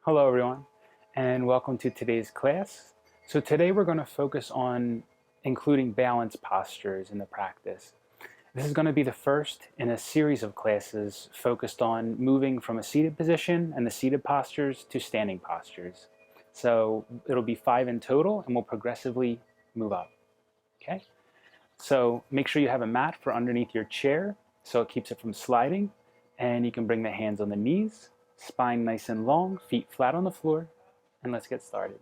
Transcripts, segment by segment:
Hello everyone, and welcome to today's class. So today we're going to focus on including balance postures in the practice. This is going to be the first in a series of classes focused on moving from a seated position and the seated postures to standing postures. So it'll be 5 in total, and we'll progressively move up. Okay? So make sure you have a mat for underneath your chair so it keeps it from sliding, and you can bring the hands on the knees, spine nice and long, feet flat on the floor, and let's get started.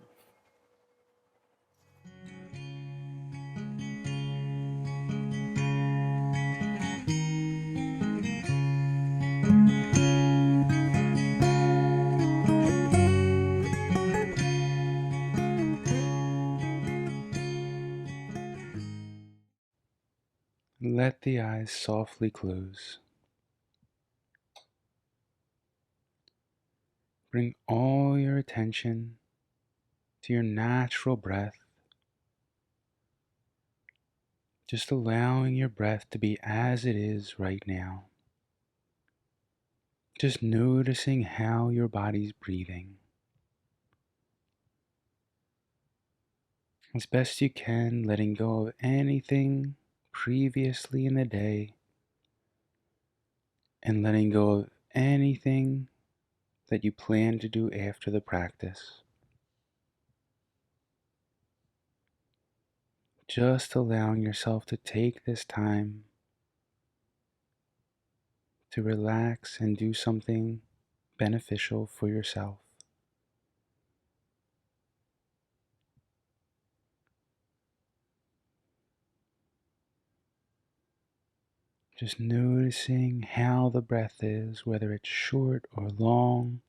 Let the eyes softly close. Bring all your attention to your natural breath, just allowing your breath to be as it is right now. Just noticing how your body's breathing. As best you can, letting go of anything previously in the day and letting go of anything that you plan to do after the practice. Just allowing yourself to take this time to relax and do something beneficial for yourself. Just noticing how the breath is, whether it's short or long,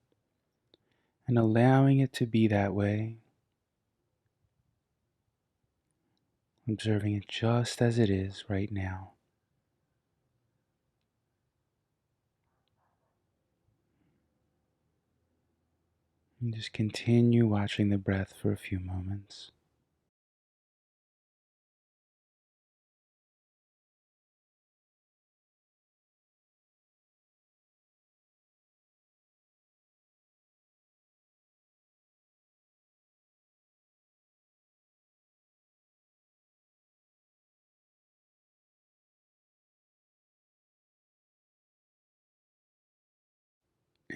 and allowing it to be that way, observing it just as it is right now. And just continue watching the breath for a few moments.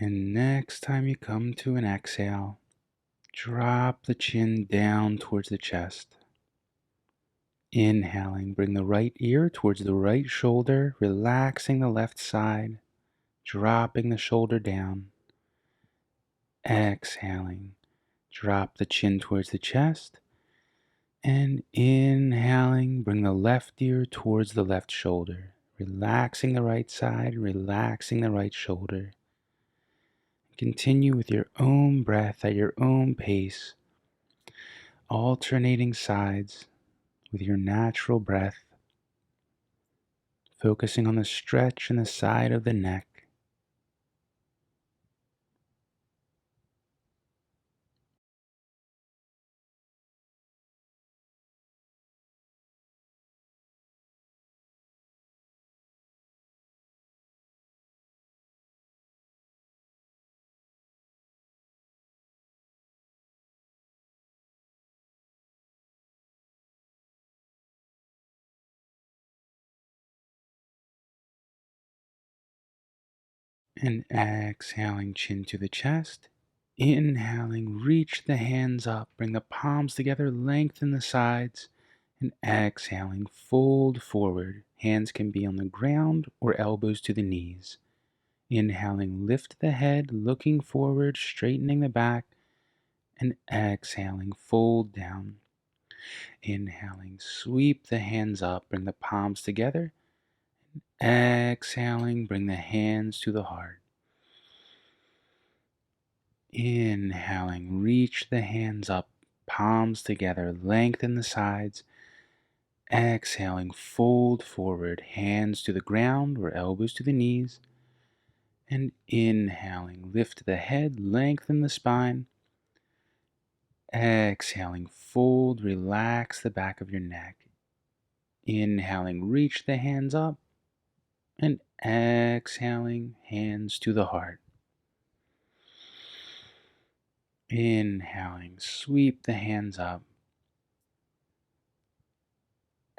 And next time you come to an exhale, drop the chin down towards the chest. Inhaling, bring the right ear towards the right shoulder, relaxing the left side, dropping the shoulder down. Exhaling, drop the chin towards the chest. And inhaling, bring the left ear towards the left shoulder, relaxing the right side, relaxing the right shoulder. Continue with your own breath at your own pace, alternating sides with your natural breath, focusing on the stretch in the side of the neck. And exhaling, chin to the chest. Inhaling, reach the hands up, bring the palms together, lengthen the sides. And exhaling, fold forward. Hands can be on the ground or elbows to the knees. Inhaling, lift the head, looking forward, straightening the back. And exhaling, fold down. Inhaling, sweep the hands up, bring the palms together. Exhaling, bring the hands to the heart. Inhaling, reach the hands up, palms together, lengthen the sides. Exhaling, fold forward, hands to the ground or elbows to the knees. And inhaling, lift the head, lengthen the spine. Exhaling, fold, relax the back of your neck. Inhaling, reach the hands up. And exhaling, hands to the heart. Inhaling, sweep the hands up.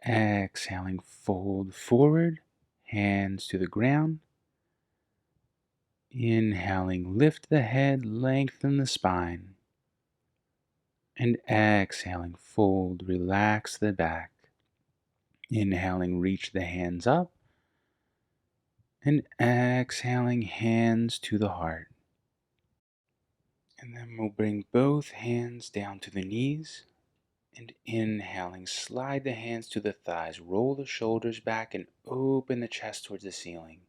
Exhaling, fold forward, hands to the ground. Inhaling, lift the head, lengthen the spine. And exhaling, fold, relax the back. Inhaling, reach the hands up. And exhaling, hands to the heart. And then we'll bring both hands down to the knees. And inhaling, slide the hands to the thighs, roll the shoulders back, and open the chest towards the ceiling.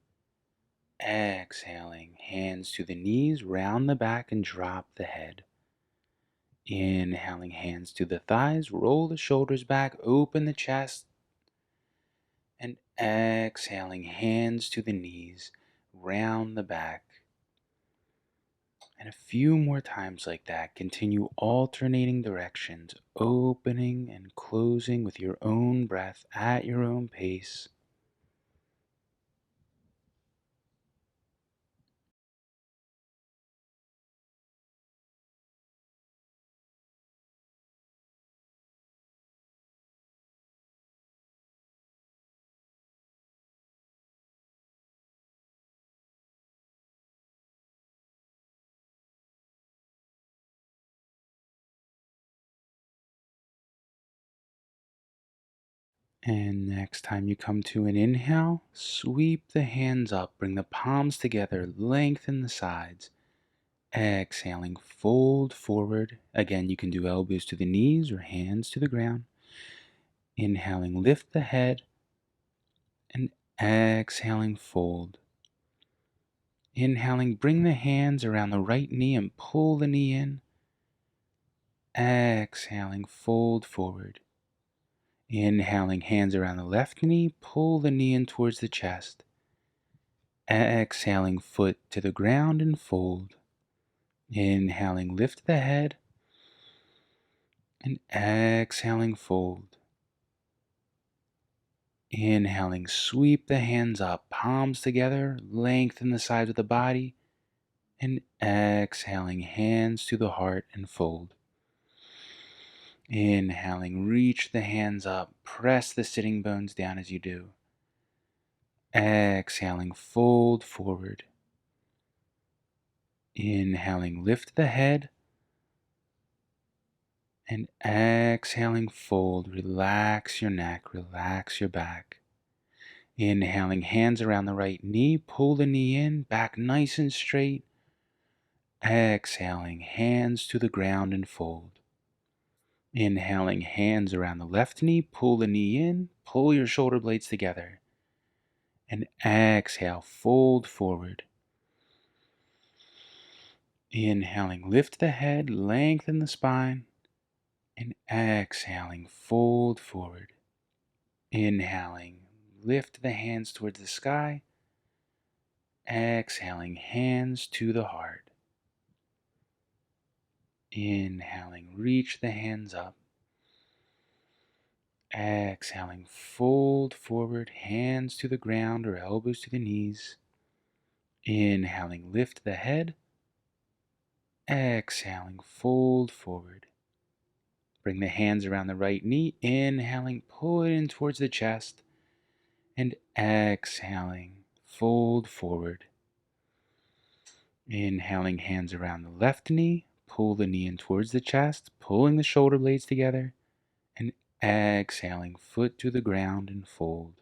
Exhaling, hands to the knees, round the back, and drop the head. Inhaling, hands to the thighs, roll the shoulders back, open the chest. And exhaling, hands to the knees, round the back. And a few more times like that. Continue alternating directions, opening and closing with your own breath at your own pace. And next time you come to an inhale, sweep the hands up, bring the palms together, lengthen the sides. Exhaling, fold forward. Again, you can do elbows to the knees or hands to the ground. Inhaling, lift the head, and exhaling, fold. Inhaling, bring the hands around the right knee and pull the knee in. Exhaling, fold forward. Inhaling, hands around the left knee, pull the knee in towards the chest. Exhaling, foot to the ground and fold. Inhaling, lift the head. And exhaling, fold. Inhaling, sweep the hands up, palms together, lengthen the sides of the body. And exhaling, hands to the heart and fold. Inhaling, reach the hands up, press the sitting bones down as you do. Exhaling, fold forward. Inhaling, lift the head. And exhaling, fold. Relax your neck, relax your back. Inhaling, hands around the right knee, pull the knee in, back nice and straight. Exhaling, hands to the ground and fold. Inhaling, hands around the left knee, pull the knee in, pull your shoulder blades together. And exhale, fold forward. Inhaling, lift the head, lengthen the spine. And exhaling, fold forward. Inhaling, lift the hands towards the sky. Exhaling, hands to the heart. Inhaling, reach the hands up. Exhaling, fold forward, hands to the ground or elbows to the knees. Inhaling, lift the head. Exhaling, fold forward. Bring the hands around the right knee. Inhaling, pull it in towards the chest. And exhaling, fold forward. Inhaling, hands around the left knee. Pull the knee in towards the chest, pulling the shoulder blades together. And exhaling, foot to the ground and fold.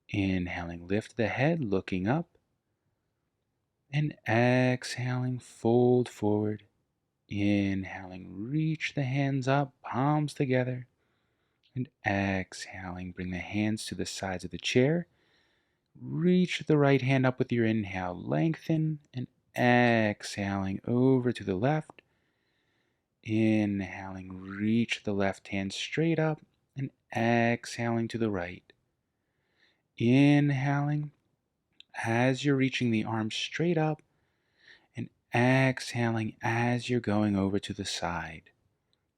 Inhaling, lift the head, looking up. And exhaling, fold forward. Inhaling, reach the hands up, palms together. And exhaling, bring the hands to the sides of the chair. Reach the right hand up with your inhale, lengthen, and exhaling over to the left. Inhaling, reach the left hand straight up, and exhaling to the right. Inhaling, as you're reaching the arms straight up, and exhaling as you're going over to the side.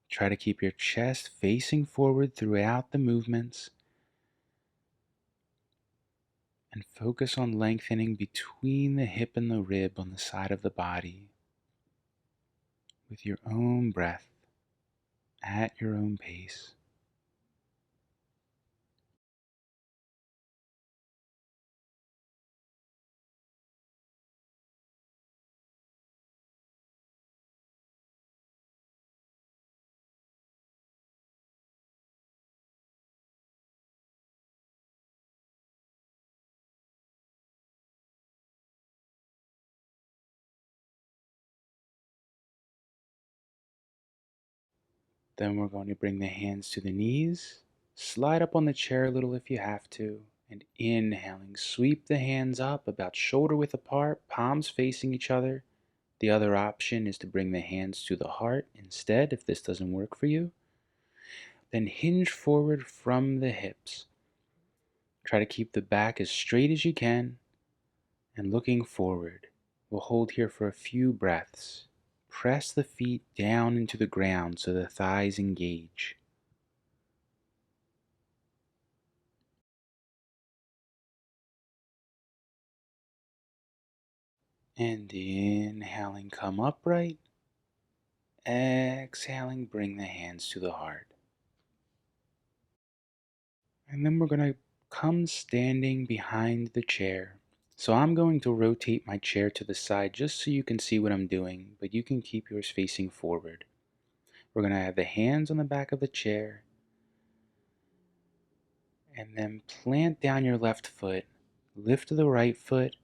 Try to keep your chest facing forward throughout the movements. And focus on lengthening between the hip and the rib on the side of the body. with your own breath at your own pace. Then we're going to bring the hands to the knees, slide up on the chair a little if you have to, and inhaling, sweep the hands up about shoulder width apart, palms facing each other. The other option is to bring the hands to the heart instead if this doesn't work for you. Then hinge forward from the hips. Try to keep the back as straight as you can and looking forward. We'll hold here for a few breaths. Press the feet down into the ground so the thighs engage. And inhaling, come upright. Exhaling, bring the hands to the heart. And then we're going to come standing behind the chair. So I'm going to rotate my chair to the side just so you can see what I'm doing, but you can keep yours facing forward. We're going to have the hands on the back of the chair, and then plant down your left foot, lift the right foot,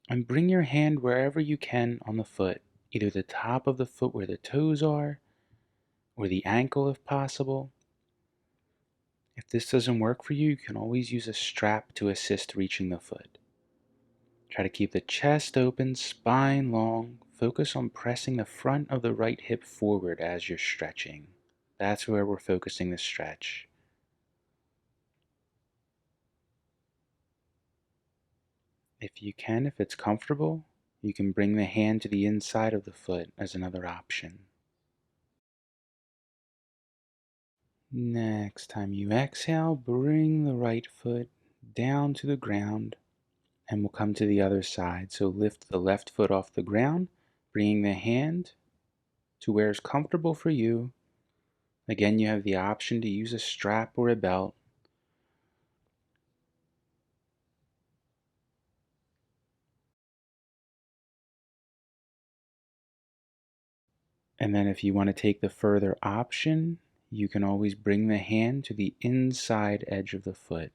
and bring your hand wherever you can on the foot, either the top of the foot where the toes are, or the ankle if possible. If this doesn't work for you, you can always use a strap to assist reaching the foot. Try to keep the chest open, spine long. Focus on pressing the front of the right hip forward as you're stretching. That's where we're focusing the stretch. If you can, if it's comfortable, you can bring the hand to the inside of the foot as another option. Next time you exhale, bring the right foot down to the ground, and we'll come to the other side. So lift the left foot off the ground, bringing the hand to where it's comfortable for you. Again, you have the option to use a strap or a belt. And then if you want to take the further option, you can always bring the hand to the inside edge of the foot.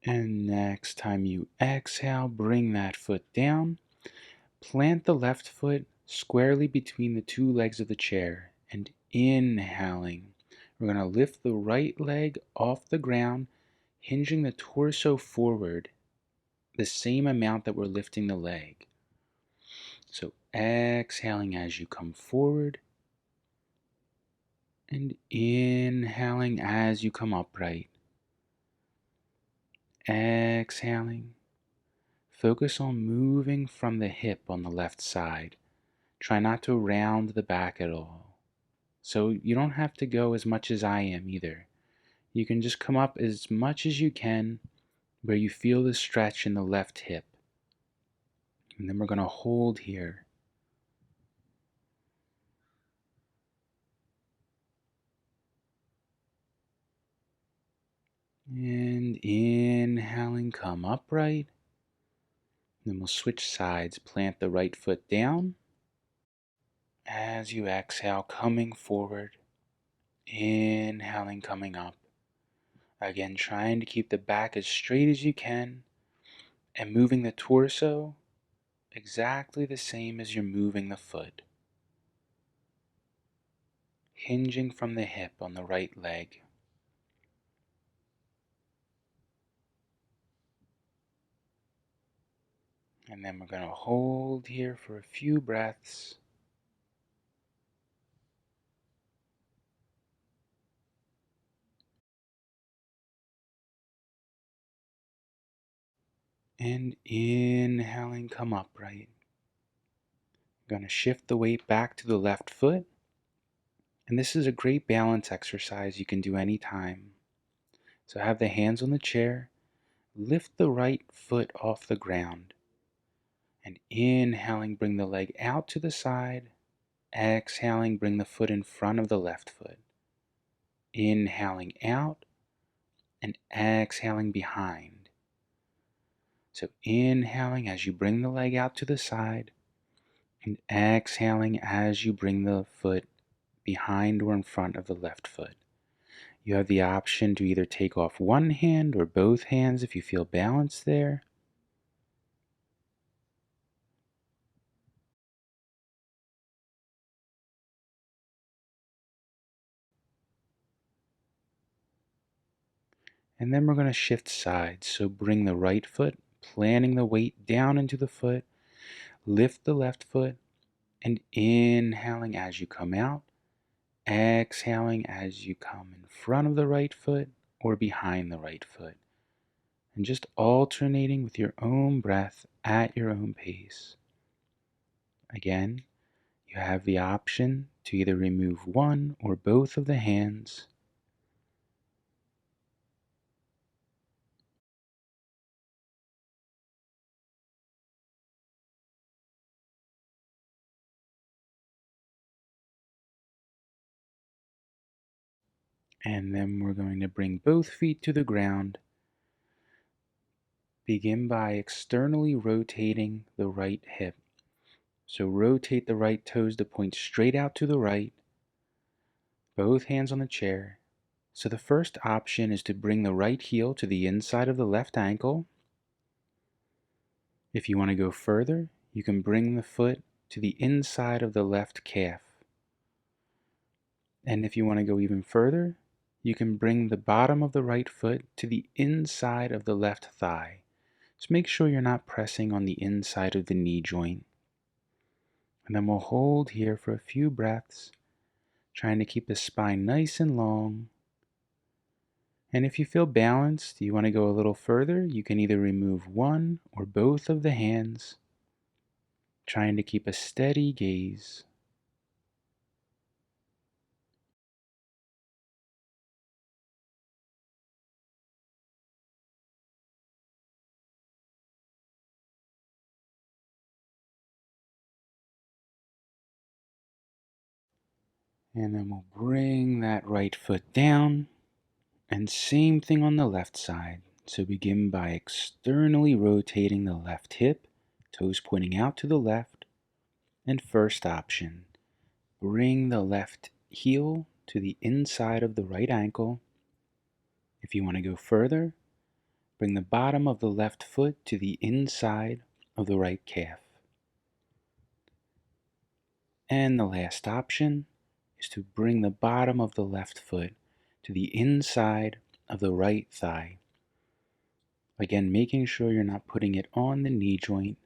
And next time you exhale, bring that foot down. Plant the left foot squarely between the two legs of the chair. And inhaling, we're going to lift the right leg off the ground, hinging the torso forward the same amount that we're lifting the leg. So exhaling as you come forward, and inhaling as you come upright. Exhaling. Focus on moving from the hip on the left side. Try not to round the back at all. So you don't have to go as much as I am either. You can just come up as much as you can where you feel the stretch in the left hip. And then we're going to hold here. And inhaling, come upright. Then we'll switch sides. Plant the right foot down. As you exhale, coming forward. Inhaling, coming up. Again, trying to keep the back as straight as you can and moving the torso exactly the same as you're moving the foot. Hinging from the hip on the right leg. And then we're going to hold here for a few breaths. And inhaling, come upright. I'm going to shift the weight back to the left foot. And this is a great balance exercise you can do anytime. So have the hands on the chair, lift the right foot off the ground, and inhaling, bring the leg out to the side. Exhaling, bring the foot in front of the left foot. Inhaling out and exhaling behind. So inhaling as you bring the leg out to the side, and exhaling as you bring the foot behind or in front of the left foot. You have the option to either take off one hand or both hands if you feel balanced there. And then we're going to shift sides. So bring the right foot, planting the weight down into the foot. Lift the left foot and inhaling as you come out. Exhaling as you come in front of the right foot or behind the right foot. And just alternating with your own breath at your own pace. Again, you have the option to either remove one or both of the hands. And then we're going to bring both feet to the ground. Begin by externally rotating the right hip. So rotate the right toes to point straight out to the right. Both hands on the chair. So the first option is to bring the right heel to the inside of the left ankle. If you want to go further, you can bring the foot to the inside of the left calf. And if you want to go even further, you can bring the bottom of the right foot to the inside of the left thigh. Just make sure you're not pressing on the inside of the knee joint. And then we'll hold here for a few breaths, trying to keep the spine nice and long. And if you feel balanced, you want to go a little further, you can either remove one or both of the hands, trying to keep a steady gaze. And then we'll bring that right foot down, and same thing on the left side. So begin by externally rotating the left hip, toes pointing out to the left. And first option, bring the left heel to the inside of the right ankle. If you want to go further, bring the bottom of the left foot to the inside of the right calf. And the last option is to bring the bottom of the left foot to the inside of the right thigh. Again, making sure you're not putting it on the knee joint.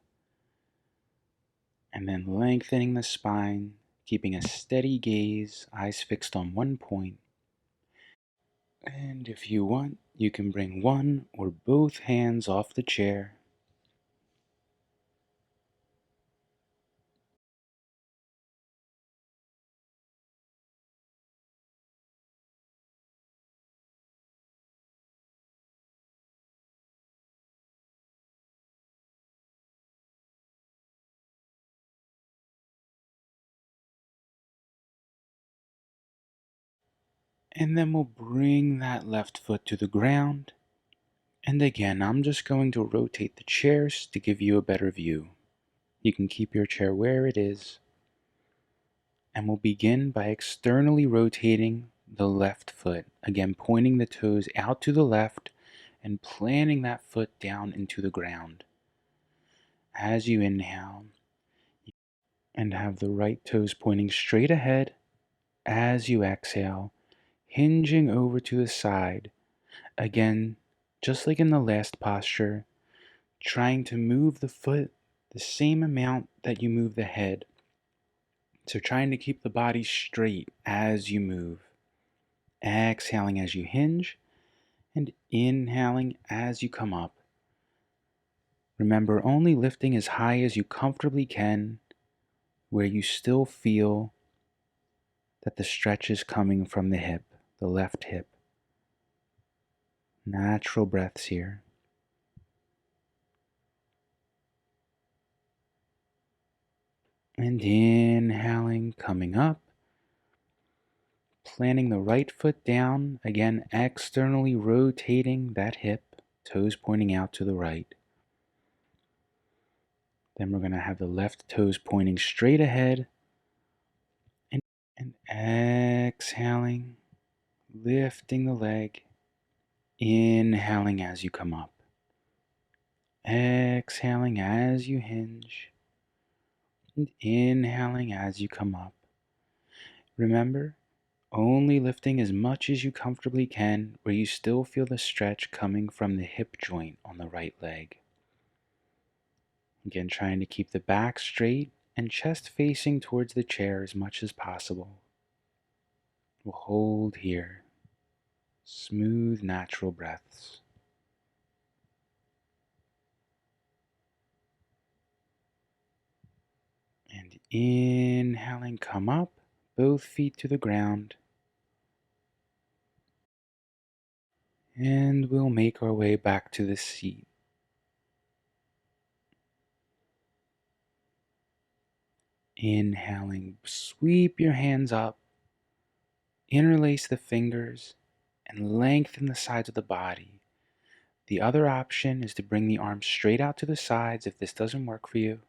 And then lengthening the spine, keeping a steady gaze, eyes fixed on one point. And if you want, you can bring one or both hands off the chair. And then we'll bring that left foot to the ground. And again, I'm just going to rotate the chairs to give you a better view. You can keep your chair where it is. And we'll begin by externally rotating the left foot. Again, pointing the toes out to the left and planting that foot down into the ground. As you inhale, and have the right toes pointing straight ahead. As you exhale, hinging over to the side. Again, just like in the last posture, trying to move the foot the same amount that you move the head. So trying to keep the body straight as you move. Exhaling as you hinge and inhaling as you come up. Remember, only lifting as high as you comfortably can. where you still feel that the stretch is coming from the hip, the left hip. Natural breaths here. And inhaling, coming up, planting the right foot down, again externally rotating that hip, toes pointing out to the right. Then we're going to have the left toes pointing straight ahead, and exhaling, lifting the leg, inhaling as you come up, exhaling as you hinge, and inhaling as you come up. Remember, only lifting as much as you comfortably can where you still feel the stretch coming from the hip joint on the right leg. Again, trying to keep the back straight and chest facing towards the chair as much as possible. We'll hold here. Smooth, natural breaths. And inhaling, come up, both feet to the ground. And we'll make our way back to the seat. Inhaling, sweep your hands up, interlace the fingers, and lengthen the sides of the body. The other option is to bring the arms straight out to the sides if this doesn't work for you.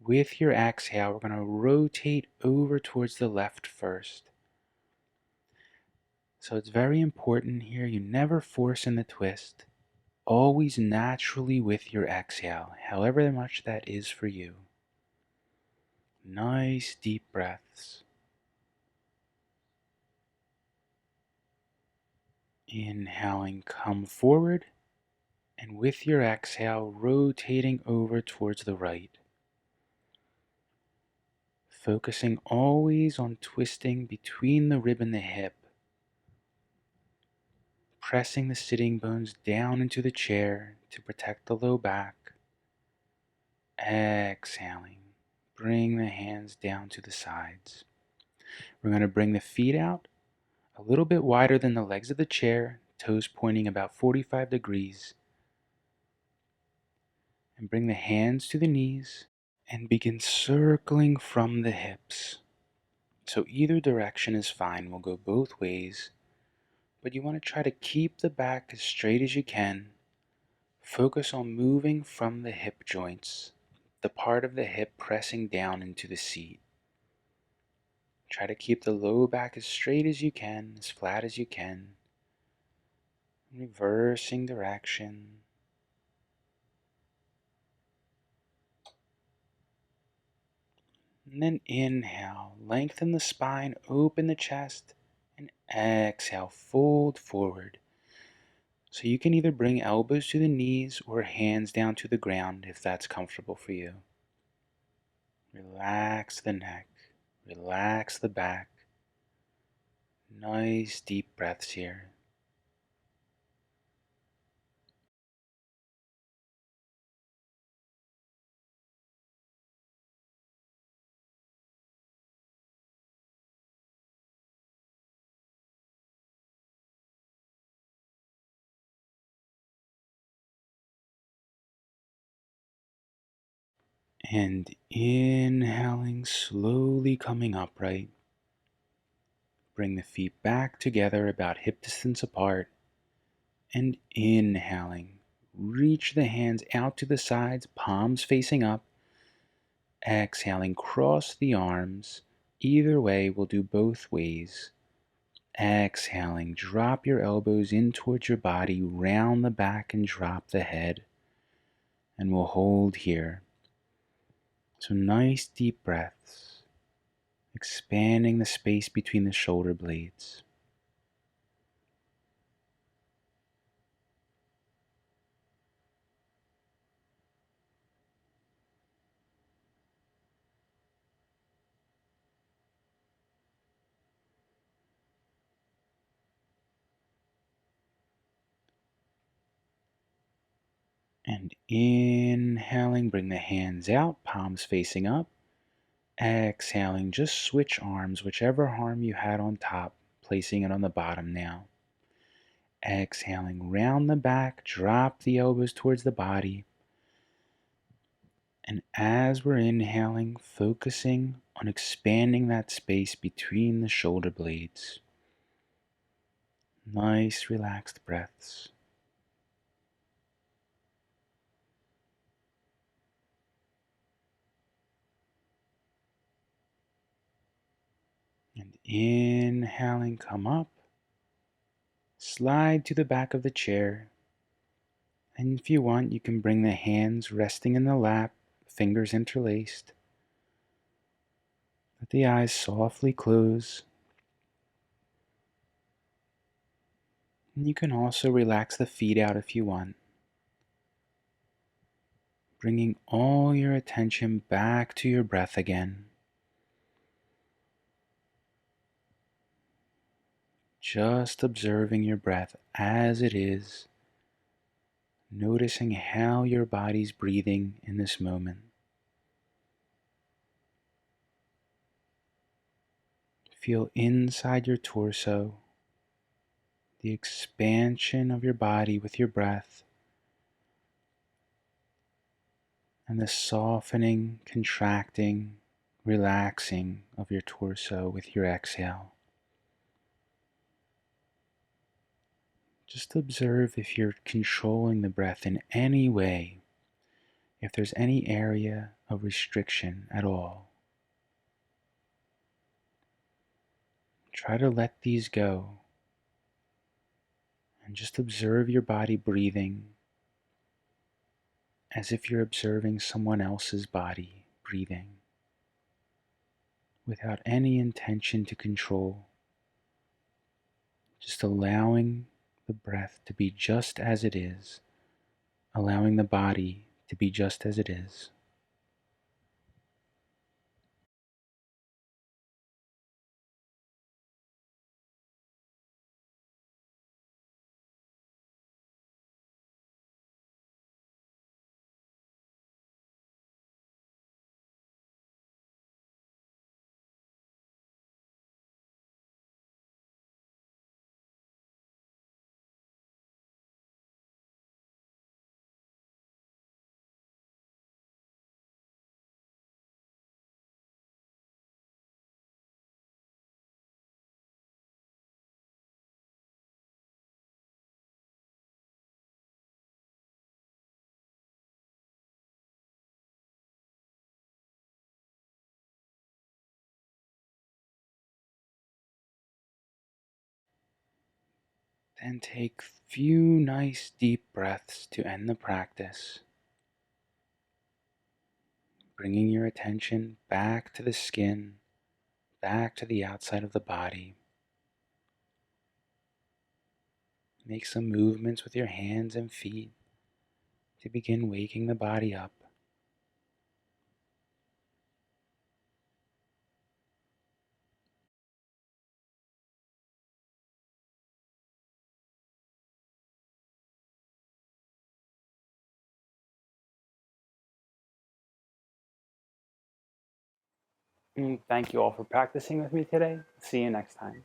With your exhale, we're going to rotate over towards the left first. So it's very important here, you never force in the twist. Always naturally with your exhale, however much that is for you. Nice deep breaths. Inhaling, come forward, and with your exhale, rotating over towards the right. Focusing always on twisting between the rib and the hip. Pressing the sitting bones down into the chair to protect the low back. Exhaling, bring the hands down to the sides. We're going to bring the feet out a little bit wider than the legs of the chair, toes pointing about 45 degrees. And bring the hands to the knees and begin circling from the hips. So either direction is fine, we'll go both ways. But you want to try to keep the back as straight as you can. Focus on moving from the hip joints, the part of the hip pressing down into the seat. Try to keep the low back as straight as you can, as flat as you can. Reversing direction. And then inhale, lengthen the spine, open the chest, and exhale, fold forward. So you can either bring elbows to the knees or hands down to the ground if that's comfortable for you. Relax the neck, relax the back. Nice deep breaths here. And inhaling, slowly coming upright. Bring the feet back together about hip distance apart. And inhaling, reach the hands out to the sides, palms facing up. Exhaling, cross the arms. Either way, we'll do both ways. Exhaling, drop your elbows in towards your body, round the back and drop the head. And we'll hold here. So nice deep breaths, expanding the space between the shoulder blades. And inhaling, bring the hands out, palms facing up. Exhaling, just switch arms, whichever arm you had on top, placing it on the bottom now. Exhaling, round the back, drop the elbows towards the body. And as we're inhaling, focusing on expanding that space between the shoulder blades. Nice, relaxed breaths. And inhaling, come up. Slide to the back of the chair. And if you want, you can bring the hands resting in the lap, fingers interlaced. Let the eyes softly close. And you can also relax the feet out if you want. Bringing all your attention back to your breath again. Just observing your breath as it is, noticing how your body's breathing in this moment. Feel inside your torso the expansion of your body with your breath and the softening, contracting, relaxing of your torso with your exhale. Just observe if you're controlling the breath in any way, if there's any area of restriction at all. Try to let these go and just observe your body breathing as if you're observing someone else's body breathing without any intention to control, just allowing the breath to be just as it is, allowing the body to be just as it is. Then take few nice deep breaths to end the practice, bringing your attention back to the skin, back to the outside of the body. Make some movements with your hands and feet to begin waking the body up. Thank you all for practicing with me today. See you next time.